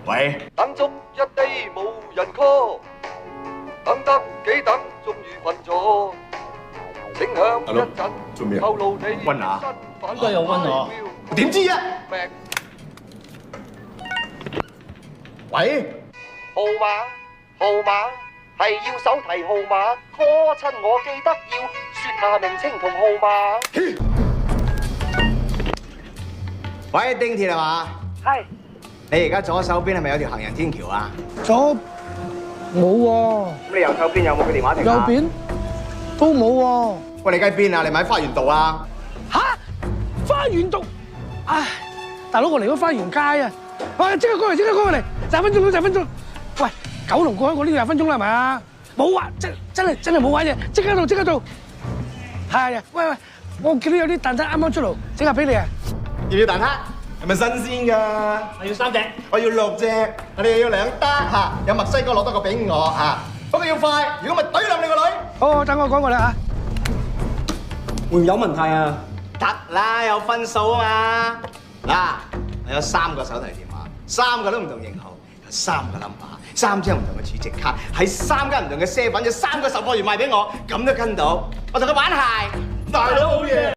喂，等足一地無人 call， 等得幾等終於瞓咗，請響一陣做咩啊？透露你溫啊身份。都有溫啊點知啊？命喂，號碼係要手提號碼 ，call 親我記得要説下名稱同號碼。喂，丁鐵係嘛？係。你而家左手邊係咪有條行人天橋啊？左冇喎，咁你右手邊有冇個電話亭啊？右邊都冇喎。喂，你喺邊啊？你咪喺花園道啊？嚇！花園道，唉，大佬我嚟咗花園街啊！喂，即刻過嚟，即刻過嚟，10分鐘到10分鐘。喂，九龍過香港呢度10分鐘啦，係咪啊？冇啊，真係冇玩嘢，即刻到，即刻到。係啊，喂，我見到有啲蛋撻啱啱出爐，整下俾你啊！要唔要蛋撻？係咪新鮮㗎？我要3隻，我要6隻，我哋又要2打嚇，有墨西哥攞多個俾我嚇。不過要快，如果咪懟冧你個女。好，等我講過啦嚇。會唔會有問題啊？得啦，有分數啊嘛。嗱，我有3個手提電話，3個都唔同型號，有3個 number，3張唔同嘅儲值卡，喺3間唔同嘅賒品，有3個售貨員賣俾我，咁都跟到。我同佢玩鞋，大佬好嘢。